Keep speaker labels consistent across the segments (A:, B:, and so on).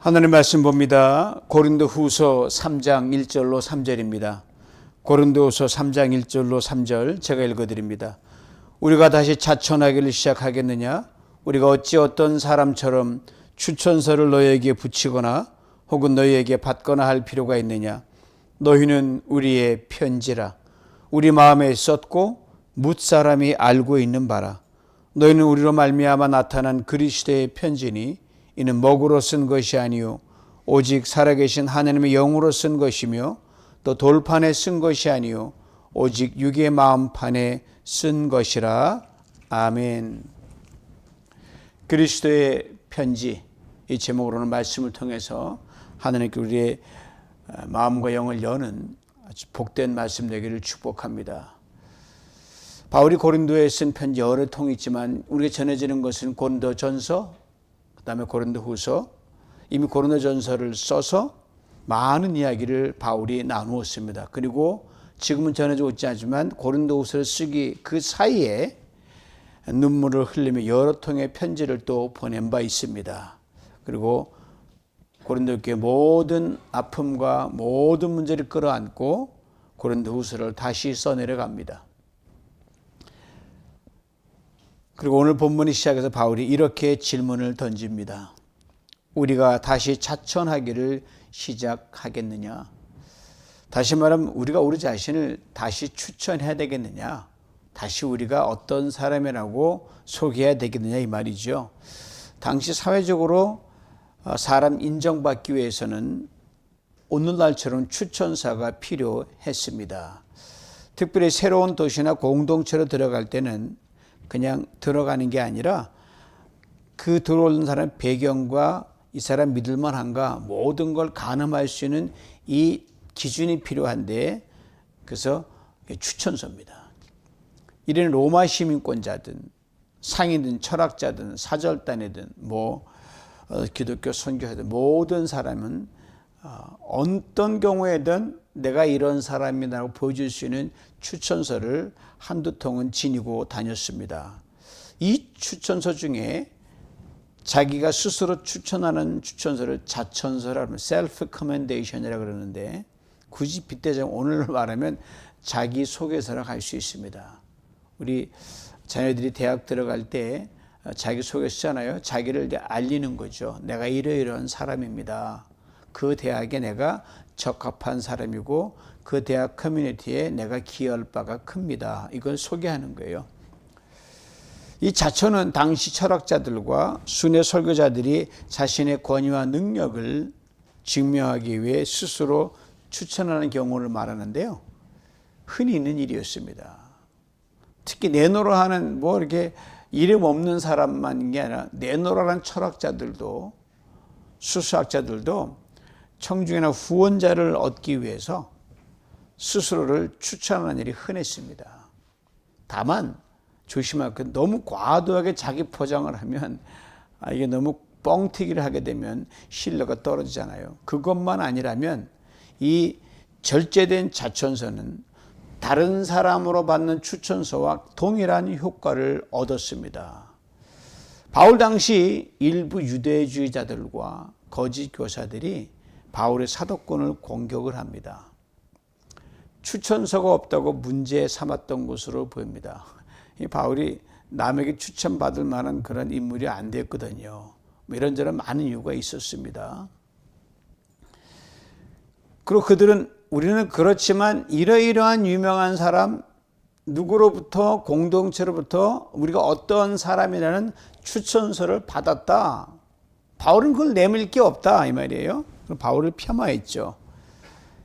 A: 하나님 말씀 봅니다. 고린도후서 3장 1절로 3절입니다. 고린도후서 3장 1절로 3절 제가 읽어드립니다. 우리가 다시 자천하기를 시작하겠느냐? 우리가 어찌 어떤 사람처럼 추천서를 너희에게 붙이거나 혹은 너희에게 받거나 할 필요가 있느냐? 너희는 우리의 편지라. 우리 마음에 썼고 뭇사람이 알고 있는 바라. 너희는 우리로 말미암아 나타난 그리스도의 편지니 이는 먹으로 쓴 것이 아니요 오직 살아계신 하나님의 영으로 쓴 것이며 또 돌판에 쓴 것이 아니요 오직 육의 마음판에 쓴 것이라. 아멘. 그리스도의 편지, 이 제목으로는 말씀을 통해서 하나님께 우리의 마음과 영을 여는 아주 복된 말씀 되기를 축복합니다. 바울이 고린도에 쓴 편지 여러 통이 있지만 우리가 전해지는 것은 고린도전서, 그 다음에 고린도후서, 이미 고린도전서를 써서 많은 이야기를 바울이 나누었습니다. 그리고 지금은 전해지고 있지 않지만 고린도후서를 쓰기 그 사이에 눈물을 흘리며 여러 통의 편지를 또 보낸 바 있습니다. 그리고 고린도 교회 모든 아픔과 모든 문제를 끌어안고 고린도후서를 다시 써내려갑니다. 그리고 오늘 본문이 시작해서 바울이 이렇게 질문을 던집니다. 우리가 다시 자천하기를 시작하겠느냐? 다시 말하면 우리가 우리 자신을 다시 추천해야 되겠느냐? 다시 우리가 어떤 사람이라고 소개해야 되겠느냐 이 말이죠. 당시 사회적으로 사람 인정받기 위해서는 오늘날처럼 추천사가 필요했습니다. 특별히 새로운 도시나 공동체로 들어갈 때는 그냥 들어가는 게 아니라 그 들어오는 사람 배경과 이 사람 믿을만한가 모든 걸 가늠할 수 있는 이 기준이 필요한데, 그래서 추천서입니다. 이런 로마 시민권자든 상인든 철학자든 사절단이든 기독교 선교사든 모든 사람은 어떤 경우에든 내가 이런 사람이라고 보여줄 수 있는 추천서를 한두 통은 지니고 다녔습니다. 이 추천서 중에 자기가 스스로 추천하는 추천서를 자천서라고 하면 셀프 커멘데이션이라고 그러는데, 굳이 빗대자면 오늘 말하면 자기소개서라고 할 수 있습니다. 우리 자녀들이 대학 들어갈 때 자기소개 쓰잖아요. 자기를 알리는 거죠. 내가 이러이러한 사람입니다. 그 대학에 내가 적합한 사람이고 그 대학 커뮤니티에 내가 기여할 바가 큽니다. 이걸 소개하는 거예요. 이 자천은 당시 철학자들과 순회 설교자들이 자신의 권위와 능력을 증명하기 위해 스스로 추천하는 경우를 말하는데요. 흔히 있는 일이었습니다. 특히 내노라 하는 이렇게 이름 없는 사람만인 게 아니라 내노라라는 철학자들도 수수학자들도 청중이나 후원자를 얻기 위해서 스스로를 추천하는 일이 흔했습니다. 다만 조심할 건 너무 과도하게 자기 포장을 하면 이게 너무 뻥튀기를 하게 되면 신뢰가 떨어지잖아요. 그것만 아니라면 이 절제된 자천서는 다른 사람으로 받는 추천서와 동일한 효과를 얻었습니다. 바울 당시 일부 유대주의자들과 거짓 교사들이 바울의 사도권을 공격을 합니다. 추천서가 없다고 문제 삼았던 것으로 보입니다. 이 바울이 남에게 추천받을 만한 그런 인물이 안 됐거든요. 이런저런 많은 이유가 있었습니다. 그리고 그들은 우리는 그렇지만 이러이러한 유명한 사람 누구로부터 공동체로부터 우리가 어떤 사람이라는 추천서를 받았다. 바울은 그걸 내밀 게 없다 이 말이에요. 바울을 폄하했죠.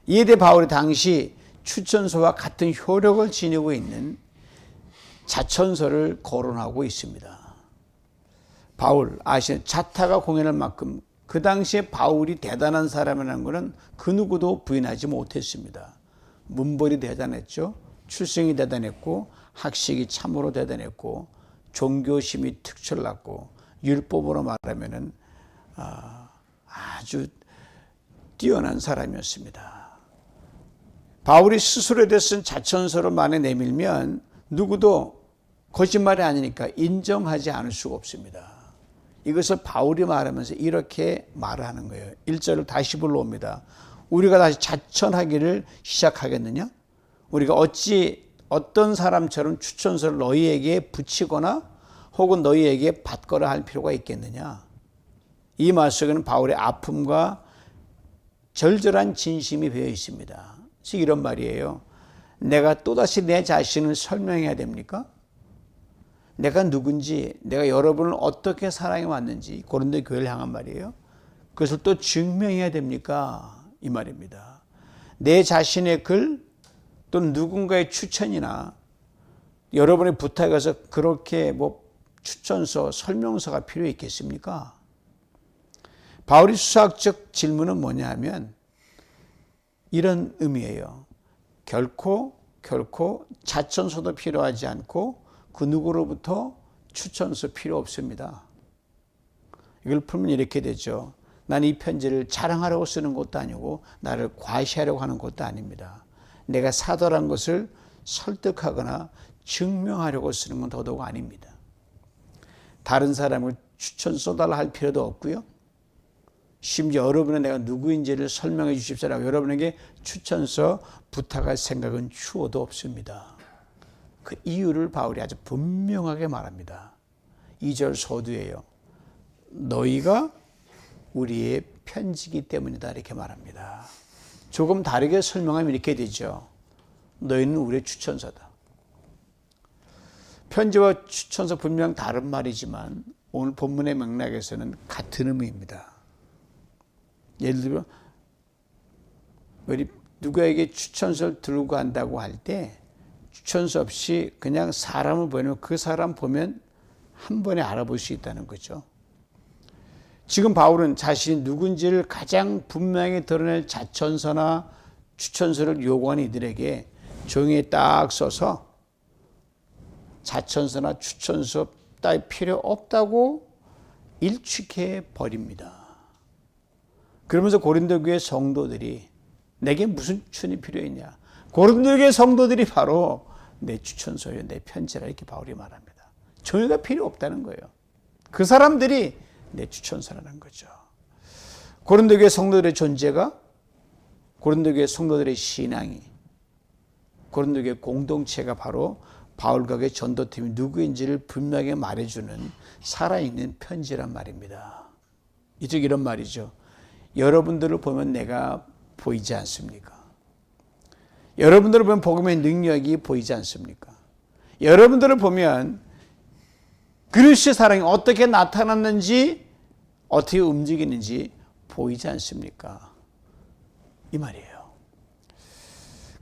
A: 이에 대해 바울이 당시 추천서와 같은 효력을 지니고 있는 자천서를 거론하고 있습니다. 바울 아시는 자타가 공연할 만큼 그 당시에 바울이 대단한 사람이라는 것은 그 누구도 부인하지 못했습니다. 문벌이 대단했죠. 출생이 대단했고 학식이 참으로 대단했고 종교심이 특출났고 율법으로 말하면은 아주 뛰어난 사람이었습니다. 바울이 스스로에 대해 쓴 자천서를 만에 내밀면 누구도 거짓말이 아니니까 인정하지 않을 수가 없습니다. 이것을 바울이 말하면서 이렇게 말하는 거예요. 1절을 다시 불러옵니다. 우리가 다시 자천하기를 시작하겠느냐? 우리가 어찌 어떤 사람처럼 추천서를 너희에게 붙이거나 혹은 너희에게 받거나 할 필요가 있겠느냐? 이 말 속에는 바울의 아픔과 절절한 진심이 배어 있습니다. 즉 이런 말이에요. 내가 또다시 내 자신을 설명해야 됩니까? 내가 누군지, 내가 여러분을 어떻게 사랑해 왔는지, 고린도 교회를 향한 말이에요. 그것을 또 증명해야 됩니까? 이 말입니다. 내 자신의 글 또는 누군가의 추천이나 여러분의 부탁에서 그렇게 추천서, 설명서가 필요 있겠습니까? 바울의 수학적 질문은 뭐냐 하면 이런 의미예요. 결코 자천서도 필요하지 않고 그 누구로부터 추천서 필요 없습니다. 이걸 풀면 이렇게 되죠. 난 이 편지를 자랑하려고 쓰는 것도 아니고 나를 과시하려고 하는 것도 아닙니다. 내가 사도란 것을 설득하거나 증명하려고 쓰는 건 더더욱 아닙니다. 다른 사람을 추천서 달라 할 필요도 없고요. 심지어 여러분은 내가 누구인지를 설명해 주십시오라고 여러분에게 추천서 부탁할 생각은 추호도 없습니다. 그 이유를 바울이 아주 분명하게 말합니다. 2절 서두예요. 너희가 우리의 편지이기 때문이다 이렇게 말합니다. 조금 다르게 설명하면 이렇게 되죠. 너희는 우리의 추천서다. 편지와 추천서 분명 다른 말이지만 오늘 본문의 맥락에서는 같은 의미입니다. 예를 들어 우리 누구에게 추천서를 들고 간다고 할 때 추천서 없이 그냥 사람을 보내면 그 사람 보면 한 번에 알아볼 수 있다는 거죠. 지금 바울은 자신이 누군지를 가장 분명히 드러낼 자천서나 추천서를 요구하는 이들에게 종이에 딱 써서 자천서나 추천서 따위 필요 없다고 일축해 버립니다. 그러면서 고린도 교회 성도들이 내게 무슨 추천이 필요했냐? 고린도 교회 성도들이 바로 내 추천서요, 내 편지라 이렇게 바울이 말합니다. 종이가 필요 없다는 거예요. 그 사람들이 내 추천서라는 거죠. 고린도 교회 성도들의 존재가, 고린도 교회 성도들의 신앙이, 고린도 교회 공동체가 바로 바울과 그의 전도팀이 누구인지를 분명하게 말해주는 살아있는 편지란 말입니다. 이쪽 이런 말이죠. 여러분들을 보면 내가 보이지 않습니까? 여러분들을 보면 복음의 능력이 보이지 않습니까? 여러분들을 보면 그리스도의 사랑이 어떻게 나타났는지 어떻게 움직이는지 보이지 않습니까? 이 말이에요.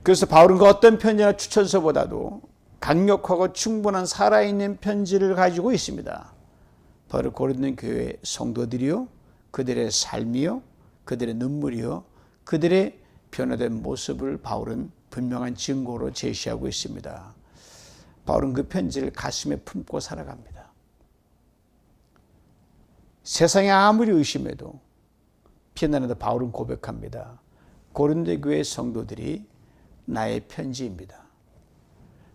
A: 그래서 바울은 그 어떤 편지나 추천서보다도 강력하고 충분한 살아있는 편지를 가지고 있습니다. 바로 고린도 교회 성도들이요, 그들의 삶이요, 그들의 눈물이요, 그들의 변화된 모습을 바울은 분명한 증거로 제시하고 있습니다. 바울은 그 편지를 가슴에 품고 살아갑니다. 세상이 아무리 의심해도 피난해도 바울은 고백합니다. 고린도 교회 성도들이 나의 편지입니다.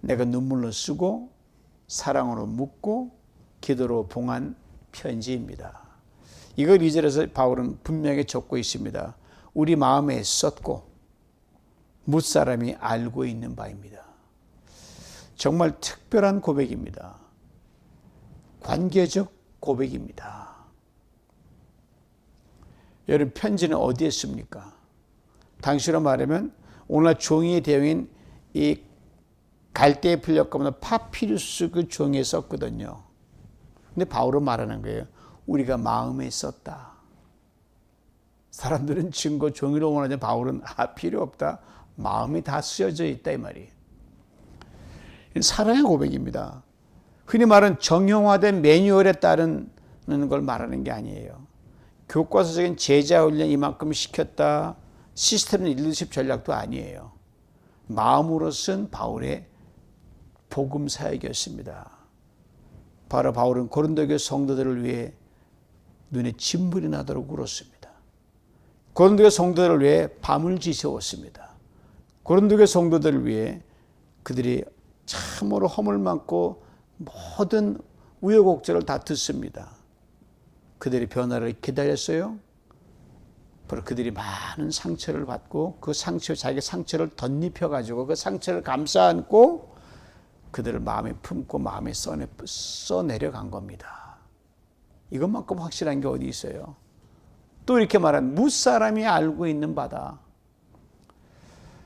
A: 내가 눈물로 쓰고 사랑으로 묻고 기도로 봉한 편지입니다. 이걸 2절에서 바울은 분명히 적고 있습니다. 우리 마음에 썼고 뭇사람이 알고 있는 바입니다. 정말 특별한 고백입니다. 관계적 고백입니다. 여러분 편지는 어디에 씁니까? 당시로 말하면 오늘날 종이의 대형인 이 갈대에 풀렸거나 파피루스 그 종이에 썼거든요. 근데 바울은 말하는 거예요. 우리가 마음에 썼다. 사람들은 증거 종이로 원하는데 바울은 필요 없다. 마음이 다 쓰여져 있다 이 말이에요. 사랑의 고백입니다. 흔히 말하는 정형화된 매뉴얼에 따르는 걸 말하는 게 아니에요. 교과서적인 제자 훈련 이만큼 시켰다. 시스템 리더십 전략도 아니에요. 마음으로 쓴 바울의 복음 사역이었습니다. 바로 바울은 고린도 교회 성도들을 위해 눈에 진물이 나도록 울었습니다. 고린도 교회 성도들을 위해 밤을 지새웠습니다. 고린도 교회 성도들을 위해 그들이 참으로 허물 많고 모든 우여곡절을 다 듣습니다. 그들의 변화를 기다렸어요. 바로 그들이 많은 상처를 받고 그 자기 상처를 덧입혀가지고 그 상처를 감싸 안고 그들을 마음에 품고 마음에 써내려간 겁니다. 이것만큼 확실한 게 어디 있어요? 또 이렇게 말한 무사람이 알고 있는 바다.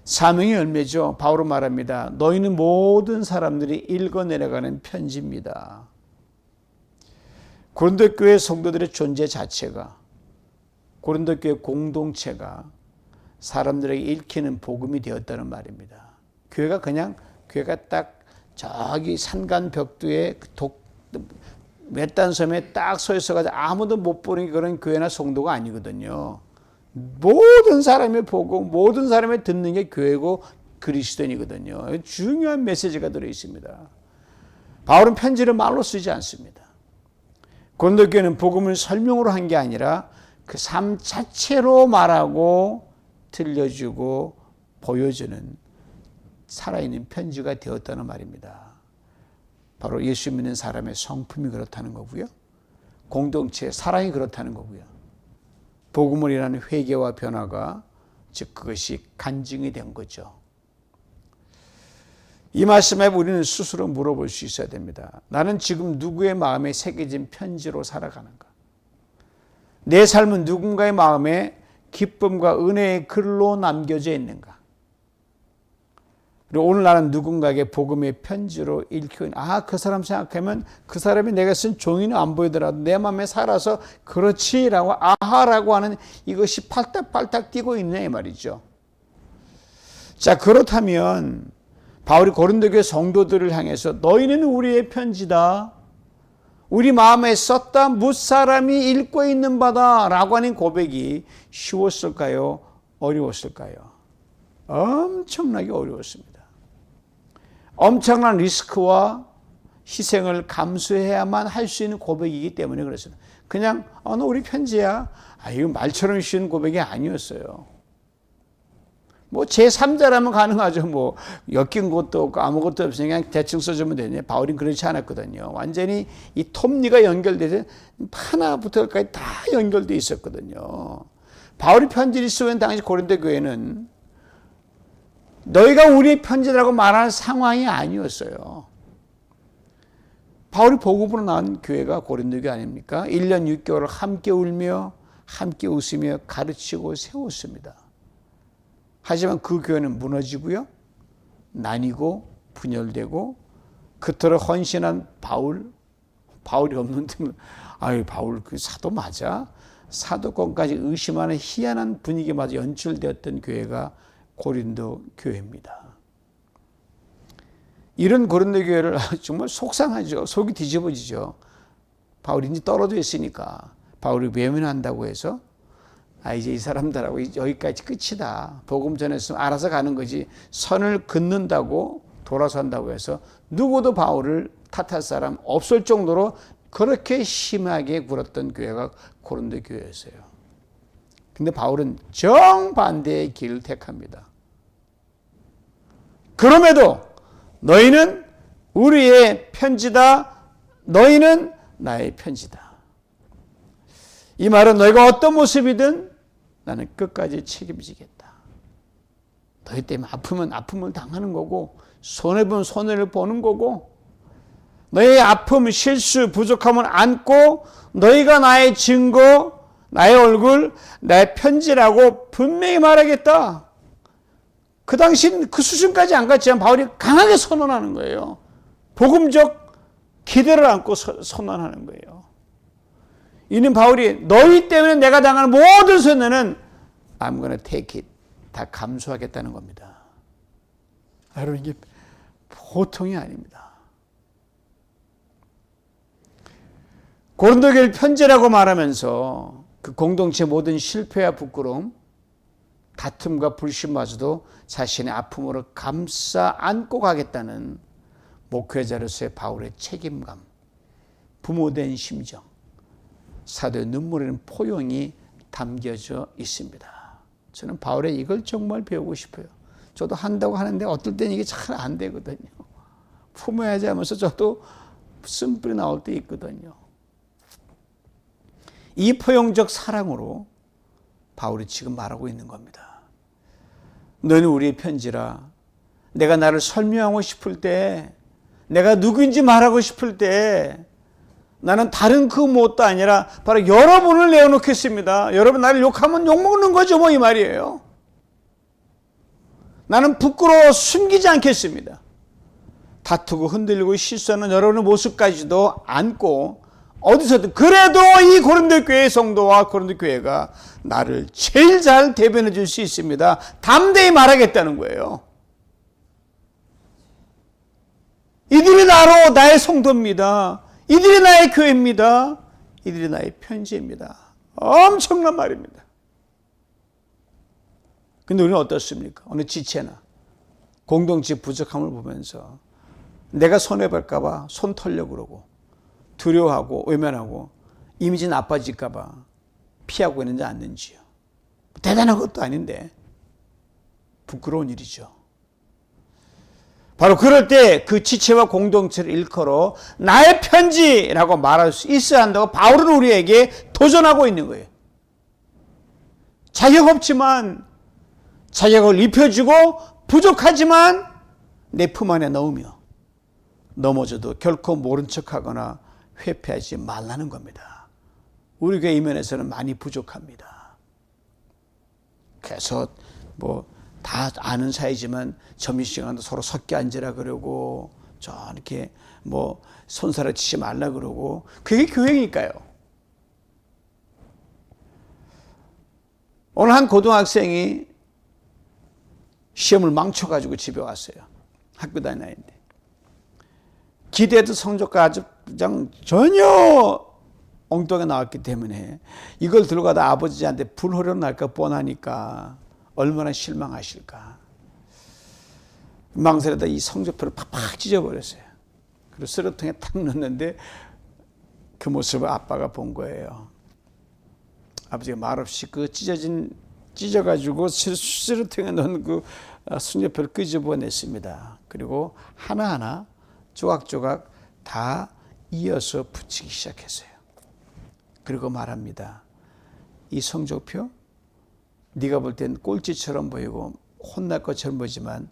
A: 사명의 열매죠. 바울은 말합니다. 너희는 모든 사람들이 읽어 내려가는 편지입니다. 고린도 교회 성도들의 존재 자체가, 고린도 교회 공동체가 사람들에게 읽히는 복음이 되었다는 말입니다. 교회가 딱 저기 산간 벽두에 몇단 섬에 딱 서 있어가지고 아무도 못 보는 그런 교회나 성도가 아니거든요. 모든 사람이 보고 모든 사람이 듣는 게 교회고 그리스도인이거든요. 중요한 메시지가 들어있습니다. 바울은 편지를 말로 쓰지 않습니다. 고린도 교회는 복음을 설명으로 한 게 아니라 그 삶 자체로 말하고 들려주고 보여주는 살아있는 편지가 되었다는 말입니다. 바로 예수 믿는 사람의 성품이 그렇다는 거고요. 공동체의 사랑이 그렇다는 거고요. 복음을 일하는 회개와 변화가 즉 그것이 간증이 된 거죠. 이 말씀에 우리는 스스로 물어볼 수 있어야 됩니다. 나는 지금 누구의 마음에 새겨진 편지로 살아가는가? 내 삶은 누군가의 마음에 기쁨과 은혜의 글로 남겨져 있는가? 그리고 오늘 나는 누군가에게 복음의 편지로 읽히고 있는, 그 사람 생각하면 그 사람이 내가 쓴 종이는 안 보이더라도 내 마음에 살아서 그렇지라고 아하라고 하는 이것이 팔딱팔딱 뛰고 있네 이 말이죠. 자, 그렇다면 바울이 고린도 교회 성도들을 향해서 너희는 우리의 편지다. 우리 마음에 썼다. 무사람이 읽고 있는 바다 라고 하는 고백이 쉬웠을까요? 어려웠을까요? 엄청나게 어려웠습니다. 엄청난 리스크와 희생을 감수해야만 할 수 있는 고백이기 때문에 그렇습니다. 그냥 너 우리 편지야. 이거 말처럼 쉬운 고백이 아니었어요. 뭐 제3자라면 가능하죠. 뭐 엮인 것도 없고 아무것도 없으니까 그냥 대충 써주면 되냐. 바울은 그렇지 않았거든요. 완전히 이 톱니가 연결돼서 하나부터 끝까지 다 연결돼 있었거든요. 바울이 편지를 쓰는 당시 고린도 교회는 너희가 우리의 편지라고 말하는 상황이 아니었어요. 바울이 복음으로 나온 교회가 고린도 교회 아닙니까? 1년 6개월을 함께 울며 함께 웃으며 가르치고 세웠습니다. 하지만 그 교회는 무너지고요. 나뉘고 분열되고 그토록 헌신한 바울이 없는데 바울 그 사도 맞아? 사도권까지 의심하는 희한한 분위기마저 연출되었던 교회가 고린도 교회입니다. 이런 고린도 교회를 정말 속상하죠. 속이 뒤집어지죠. 바울이 이제 떨어져 있으니까 바울이 외면한다고 해서 이제 이 사람들하고 여기까지 끝이다. 복음 전했으면 알아서 가는 거지. 선을 긋는다고 돌아선다고 해서 누구도 바울을 탓할 사람 없을 정도로 그렇게 심하게 굴었던 교회가 고린도 교회였어요. 근데 바울은 정반대의 길을 택합니다. 그럼에도 너희는 우리의 편지다. 너희는 나의 편지다. 이 말은 너희가 어떤 모습이든 나는 끝까지 책임지겠다. 너희 때문에 아프면 아픔을 당하는 거고 손해보면 손해를 보는 거고 너희의 아픔, 실수, 부족함을 안고 너희가 나의 증거, 나의 얼굴, 나의 편지라고 분명히 말하겠다. 그 당시는 그 수준까지 안 갔지만 바울이 강하게 선언하는 거예요. 복음적 기대를 안고 선언하는 거예요. 이는 바울이 너희 때문에 내가 당하는 모든 손해는 I'm gonna take it. 다 감수하겠다는 겁니다. 여러분 이게 보통이 아닙니다. 고린도 교회를 편지라고 말하면서 그 공동체 모든 실패와 부끄러움, 다툼과 불신마저도 자신의 아픔으로 감싸 안고 가겠다는 목회자로서의 바울의 책임감, 부모된 심정, 사도의 눈물에는 포용이 담겨져 있습니다. 저는 바울의 이걸 정말 배우고 싶어요. 저도 한다고 하는데 어떨 때는 이게 잘 안 되거든요. 품어야지 하면서 저도 쓴뿌리 나올 때 있거든요. 이 포용적 사랑으로 바울이 지금 말하고 있는 겁니다. 너는 우리의 편지라. 내가 나를 설명하고 싶을 때, 내가 누구인지 말하고 싶을 때 나는 다른 그 무엇도 아니라 바로 여러분을 내어놓겠습니다. 여러분 나를 욕하면 욕먹는 거죠 뭐 이 말이에요. 나는 부끄러워 숨기지 않겠습니다. 다투고 흔들리고 실수하는 여러분의 모습까지도 안고 어디서든 그래도 이 고린도 교회의 성도와 고린도 교회가 나를 제일 잘 대변해 줄 수 있습니다. 담대히 말하겠다는 거예요. 이들이 나로 나의 성도입니다. 이들이 나의 교회입니다. 이들이 나의 편지입니다. 엄청난 말입니다. 근데 우리는 어떻습니까? 어느 지체나 공동체 부족함을 보면서 내가 손해볼까 봐 손 털려고 그러고 두려워하고 외면하고 이미지 나빠질까 봐 피하고 있는지 않는지요. 대단한 것도 아닌데 부끄러운 일이죠. 바로 그럴 때 그 지체와 공동체를 일컬어 나의 편지라고 말할 수 있어야 한다고 바울은 우리에게 도전하고 있는 거예요. 자격 없지만 자격을 입혀주고 부족하지만 내 품 안에 넣으며 넘어져도 결코 모른 척하거나 회피하지 말라는 겁니다. 우리 교회 이면에서는 많이 부족합니다. 그래서 다 아는 사이지만 점심시간도 서로 섞여 앉으라 그러고 이렇게 손살을 치지 말라 그러고 그게 교회니까요. 오늘 한 고등학생이 시험을 망쳐가지고 집에 왔어요. 학교 다니는데 기대했던 성적과 아주 전혀 엉뚱하게 나왔기 때문에 이걸 들고 가다 아버지한테 불호령 날까 뻔하니까 얼마나 실망하실까. 망설이다 이 성적표를 팍팍 찢어버렸어요. 그리고 쓰레통에 탁 넣었는데 그 모습을 아빠가 본 거예요. 아버지가 말없이 그 찢어가지고 쓰레통에 넣은 그 성적표를 끄집어냈습니다. 그리고 하나하나 조각조각 다 이어서 붙이기 시작했어요. 그리고 말합니다. 이 성적표 네가 볼 땐 꼴찌처럼 보이고 혼날 것처럼 보이지만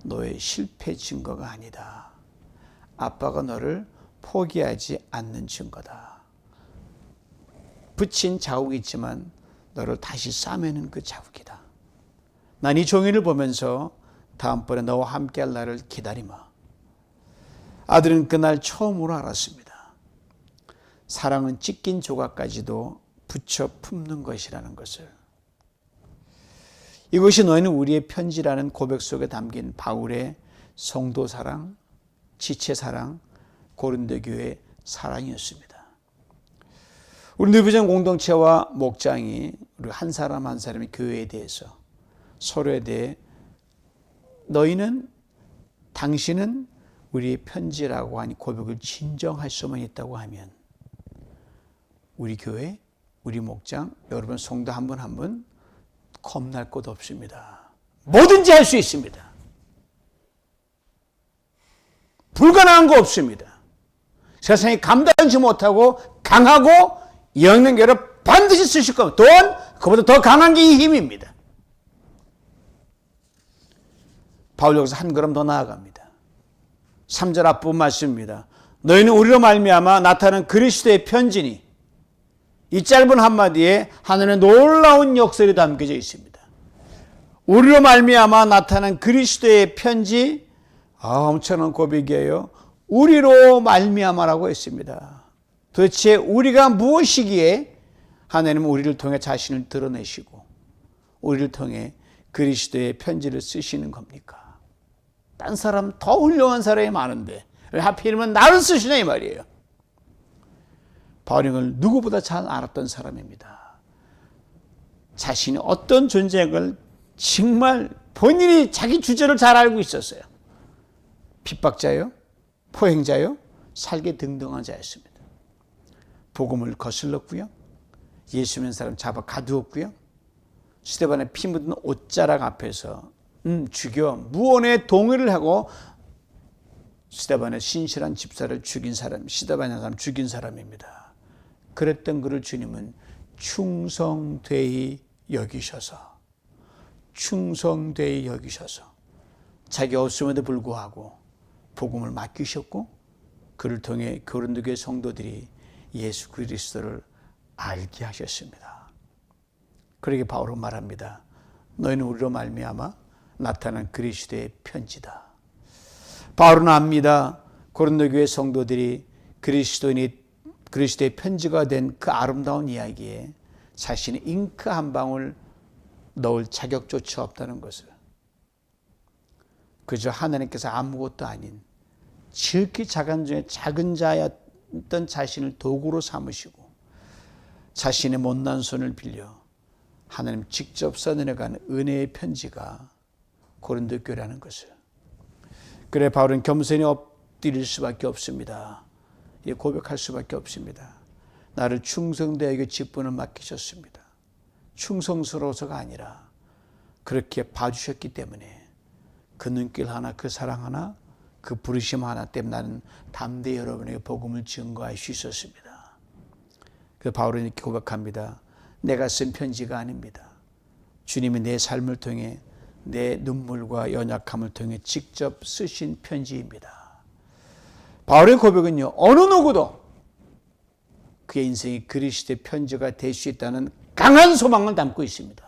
A: 너의 실패 증거가 아니다. 아빠가 너를 포기하지 않는 증거다. 붙인 자국이 있지만 너를 다시 싸매는 그 자국이다. 난 이 종이를 보면서 다음번에 너와 함께할 날을 기다리마. 아들은 그날 처음으로 알았습니다. 사랑은 찢긴 조각까지도 붙여 품는 것이라는 것을. 이것이 너희는 우리의 편지라는 고백 속에 담긴 바울의 성도 사랑, 지체 사랑, 고린도 교회 사랑이었습니다. 우리 누비전 공동체와 목장이 우리 한 사람 한 사람의 교회에 대해서 서로에 대해 당신은 우리의 편지라고 하니 고백을 진정할 수만 있다고 하면 우리 교회, 우리 목장, 여러분 성도 한 분 한 분 겁날 것 없습니다. 뭐든지 할 수 있습니다. 불가능한 거 없습니다. 세상이 감당하지 못하고 강하고 영능계를 반드시 쓰실 겁니다. 또한 그보다 더 강한 게 이 힘입니다. 바울 여기서 한 걸음 더 나아갑니다. 3절 앞부분 말씀입니다. 너희는 우리로 말미암아 나타난 그리스도의 편지니. 이 짧은 한마디에 하늘의 놀라운 역설이 담겨져 있습니다. 우리로 말미암아 나타난 그리스도의 편지, 엄청난 고백이에요. 우리로 말미암아라고 했습니다. 도대체 우리가 무엇이기에 하나님은 우리를 통해 자신을 드러내시고 우리를 통해 그리스도의 편지를 쓰시는 겁니까? 딴 사람 더 훌륭한 사람이 많은데 왜 하필이면 나를 쓰시냐 이 말이에요. 바울이 걸 누구보다 잘 알았던 사람입니다. 자신이 어떤 존재인 걸 정말 본인이 자기 주제를 잘 알고 있었어요. 핍박자요, 포행자요, 살게 등등한 자였습니다. 복음을 거슬렀고요. 예수 믿는 사람 잡아 가두었고요. 스데반의 피 묻은 옷자락 앞에서 죽여 무언의 동의를 하고 스데반의 신실한 집사를 죽인 사람, 스데반이라는 사람 죽인 사람입니다. 그랬던 그를 주님은 충성되이 여기셔서 자기 없음에도 불구하고 복음을 맡기셨고 그를 통해 고린도 교회 성도들이 예수 그리스도를 알게 하셨습니다. 그러게 바울은 말합니다. 너희는 우리로 말미암아 나타난 그리스도의 편지다. 바울은 압니다. 고린도 교회 성도들이 그리스도의 편지가 된 그 아름다운 이야기에 자신의 잉크 한 방울 넣을 자격조차 없다는 것을, 그저 하나님께서 아무것도 아닌 지극히 작은 중에 작은 자였던 자신을 도구로 삼으시고 자신의 못난 손을 빌려 하나님 직접 써내려가는 은혜의 편지가 고린도 교회라는 것을, 그래 바울은 겸손히 엎드릴 수밖에 없습니다. 고백할 수밖에 없습니다. 나를 충성되게 직분을 맡기셨습니다. 충성스러워서가 아니라 그렇게 봐주셨기 때문에 그 눈길 하나, 그 사랑 하나, 그 부르심 하나 때문에 나는 담대히 여러분에게 복음을 증거할 수 있었습니다. 그래서 바울은 이렇게 고백합니다. 내가 쓴 편지가 아닙니다. 주님이 내 삶을 통해 내 눈물과 연약함을 통해 직접 쓰신 편지입니다. 바울의 고백은요, 어느 누구도 그의 인생이 그리스도의 편지가 될 수 있다는 강한 소망을 담고 있습니다.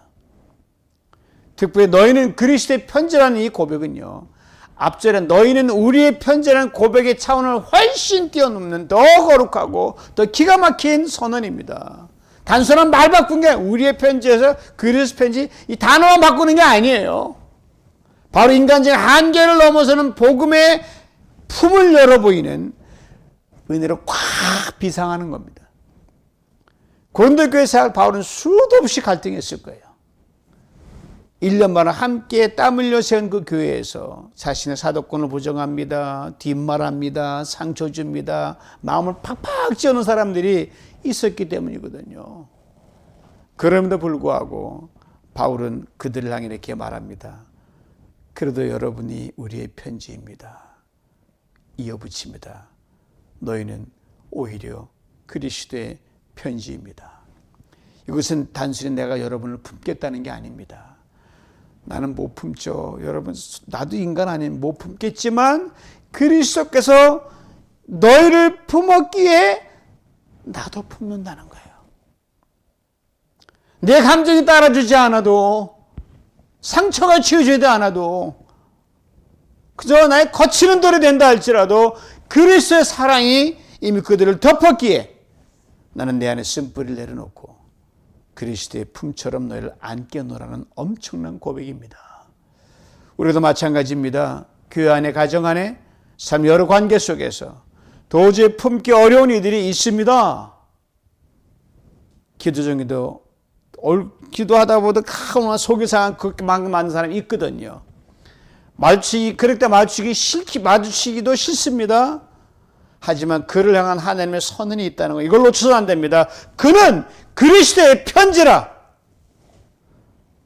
A: 특별히 너희는 그리스도의 편지라는 이 고백은요, 앞전에 너희는 우리의 편지라는 고백의 차원을 훨씬 뛰어넘는 더 거룩하고 더 기가 막힌 선언입니다. 단순한 말 바꾼 게 우리의 편지에서 그리스도 편지 이 단어만 바꾸는 게 아니에요. 바로 인간적인 한계를 넘어서는 복음의 품을 열어 보이는 은혜로 꽉 비상하는 겁니다. 고린도 교회 사역 바울은 수도 없이 갈등했을 거예요. 1년 반 함께 땀 흘려 세운 그 교회에서 자신의 사도권을 부정합니다. 뒷말합니다. 상처 줍니다. 마음을 팍팍 찌우는 사람들이 있었기 때문이거든요. 그럼에도 불구하고 바울은 그들을 향해 이렇게 말합니다. 그래도 여러분이 우리의 편지입니다. 이어붙입니다. 너희는 오히려 그리스도의 편지입니다. 이것은 단순히 내가 여러분을 품겠다는 게 아닙니다. 나는 못 품죠. 여러분, 나도 인간 아니면 못 품겠지만 그리스도께서 너희를 품었기에 나도 품는다는 거예요. 내 감정이 따라주지 않아도, 상처가 치유되지 않아도, 그저 나의 거치는 돌이 된다 할지라도 그리스도의 사랑이 이미 그들을 덮었기에 나는 내 안에 쓴뿌리를 내려놓고 그리스도의 품처럼 너희를 안게 놓으라는 엄청난 고백입니다. 우리도 마찬가지입니다. 교회 안에, 가정 안에, 삶 여러 관계 속에서 도저히 품기 어려운 이들이 있습니다. 기도 중에도 기도하다 보다 속이 상한 그렇게 많은 사람이 있거든요. 그럴 때 마주치기도 싫습니다. 하지만 그를 향한 하나님의 선언이 있다는 거, 이걸 놓쳐서는 안 됩니다. 그는 그리스도의 편지라.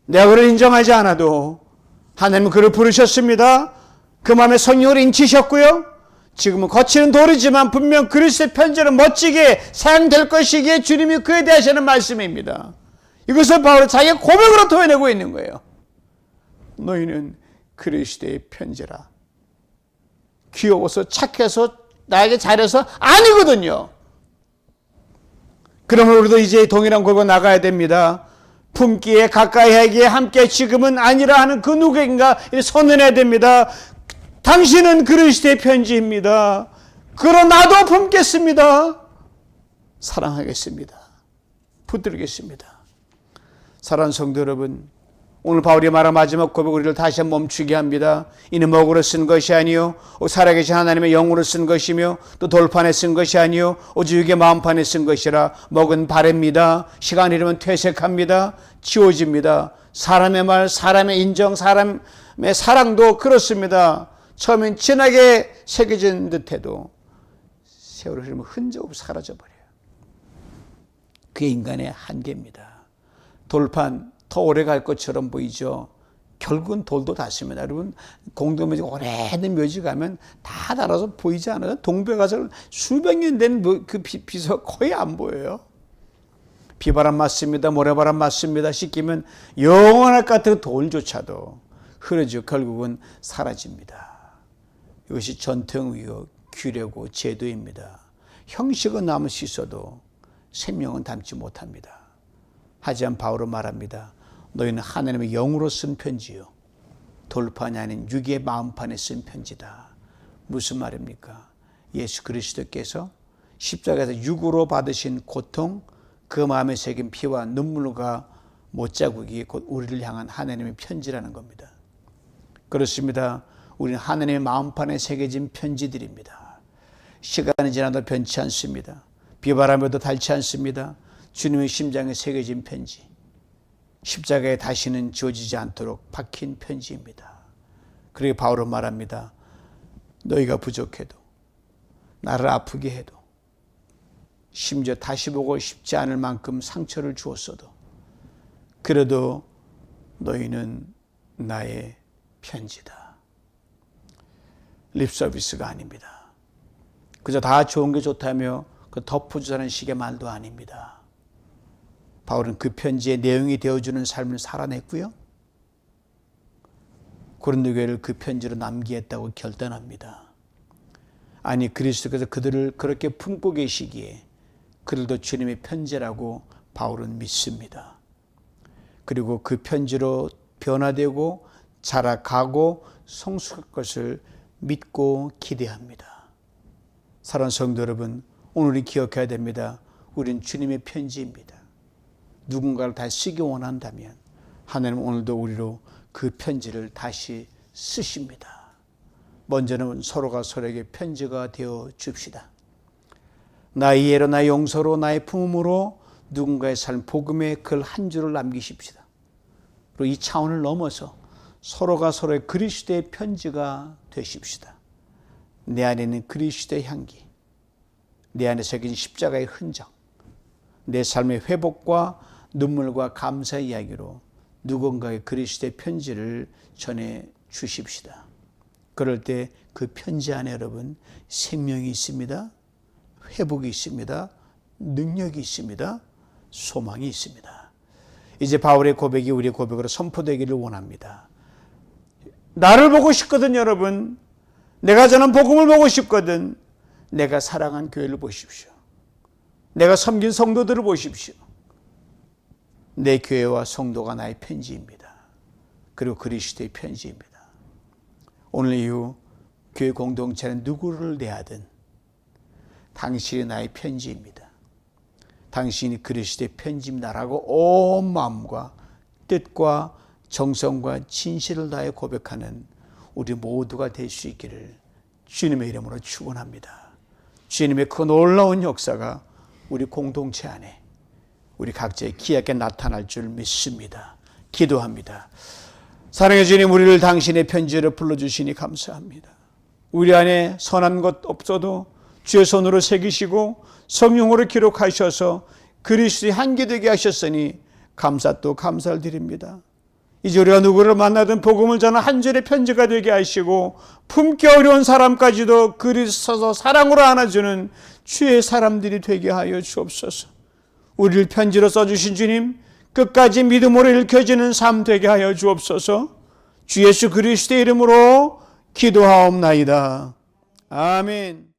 A: 내가 그를 인정하지 않아도 하나님은 그를 부르셨습니다. 그 마음에 성령을 인치셨고요. 지금은 거치는 돌이지만 분명 그리스도의 편지는 멋지게 사용될 것이기에 주님이 그에 대하시는 말씀입니다. 이것을 바울은 자기의 고백으로 토해내고 있는 거예요. 너희는 그리스도의 편지라. 귀여워서 착해서 나에게 잘해서 아니거든요. 그러면 우리도 이제 동일한 고백으로 나가야 됩니다. 품기에 가까이 하기에 함께 지금은 아니라 하는 그 누구인가 선언해야 됩니다. 당신은 그리스도의 편지입니다. 그럼 나도 품겠습니다. 사랑하겠습니다. 붙들겠습니다. 사랑하는 성도 여러분, 오늘 바울이 말한 마지막 고백 우리를 다시 한번 멈추게 합니다. 이는 먹으로 쓴 것이 아니요 살아계신 하나님의 영으로 쓴 것이며 또 돌판에 쓴 것이 아니요 오직 육의 마음판에 쓴 것이라. 먹은 바랍니다. 시간이 이르면 퇴색합니다. 지워집니다. 사람의 말, 사람의 인정, 사람의 사랑도 그렇습니다. 처음엔 진하게 새겨진 듯해도 세월이 흐르면 흔적 없이 사라져버려요. 그게 인간의 한계입니다. 돌판 더 오래 갈 것처럼 보이죠. 결국은 돌도 닿습니다. 여러분, 공동묘지 오래된 묘지 가면 다 닳아서 보이지 않아요? 동백화살 수백 년 된 그 비서 거의 안 보여요. 비바람 맞습니다. 모래바람 맞습니다. 씻기면 영원할 것 같은 돌조차도 흐려지고 결국은 사라집니다. 이것이 전통이요 규례고 제도입니다. 형식은 남을 수 있어도 생명은 담지 못합니다. 하지만 바울은 말합니다. 너희는 하나님의 영으로 쓴 편지요 돌판이 아닌 육의 마음판에 쓴 편지다. 무슨 말입니까? 예수 그리스도께서 십자가에서 육으로 받으신 고통, 그 마음에 새긴 피와 눈물과 못자국이 곧 우리를 향한 하나님의 편지라는 겁니다. 그렇습니다. 우리는 하나님의 마음판에 새겨진 편지들입니다. 시간이 지나도 변치 않습니다. 비바람에도 닳지 않습니다. 주님의 심장에 새겨진 편지, 십자가에 다시는 지워지지 않도록 박힌 편지입니다. 그리고 바울은 말합니다. 너희가 부족해도, 나를 아프게 해도, 심지어 다시 보고 싶지 않을 만큼 상처를 주었어도 그래도 너희는 나의 편지다. 립서비스가 아닙니다. 그저 다 좋은 게 좋다며 그 덮어주자는 식의 말도 아닙니다. 바울은 그 편지의 내용이 되어주는 삶을 살아냈고요. 고린도 교회를 그 편지로 남기겠다고 결단합니다. 아니 그리스도께서 그들을 그렇게 품고 계시기에 그들도 주님의 편지라고 바울은 믿습니다. 그리고 그 편지로 변화되고 자라가고 성숙할 것을 믿고 기대합니다. 사랑하는 성도 여러분, 오늘이 기억해야 됩니다. 우린 주님의 편지입니다. 누군가를 다시 쓰기 원한다면 하나님은 오늘도 우리로 그 편지를 다시 쓰십니다. 먼저는 서로가 서로에게 편지가 되어 줍시다. 나의 이해로, 나의 용서로, 나의 품음으로 누군가의 삶, 복음의 글 한 줄을 남기십시다. 그리고 이 차원을 넘어서 서로가 서로의 그리스도의 편지가 되십시다. 내 안에 있는 그리스도의 향기, 내 안에 새긴 십자가의 흔적, 내 삶의 회복과 눈물과 감사의 이야기로 누군가의 그리스도의 편지를 전해 주십시다. 그럴 때 그 편지 안에 여러분 생명이 있습니다. 회복이 있습니다. 능력이 있습니다. 소망이 있습니다. 이제 바울의 고백이 우리의 고백으로 선포되기를 원합니다. 나를 보고 싶거든 여러분. 내가 전한 복음을 보고 싶거든. 내가 사랑한 교회를 보십시오. 내가 섬긴 성도들을 보십시오. 내 교회와 성도가 나의 편지입니다. 그리고 그리스도의 편지입니다. 오늘 이후 교회 공동체는 누구를 대하든 당신이 나의 편지입니다. 당신이 그리스도의 편지입니다라고 온 마음과 뜻과 정성과 진실을 다해 고백하는 우리 모두가 될 수 있기를 주님의 이름으로 축원합니다. 주님의 그 놀라운 역사가 우리 공동체 안에 우리 각자의 기약에 나타날 줄 믿습니다. 기도합니다. 사랑의 주님, 우리를 당신의 편지로 불러주시니 감사합니다. 우리 안에 선한 것 없어도 주의 손으로 새기시고 성령으로 기록하셔서 그리스도의 향기 되게 하셨으니 감사 또 감사를 드립니다. 이제 우리가 누구를 만나든 복음을 전하는 한 줄의 편지가 되게 하시고 품기 어려운 사람까지도 그리스도 사랑으로 안아주는 주의 사람들이 되게 하여 주옵소서. 우리를 편지로 써주신 주님, 끝까지 믿음으로 읽혀지는 삶 되게 하여 주옵소서. 주 예수 그리스도의 이름으로 기도하옵나이다. 아멘.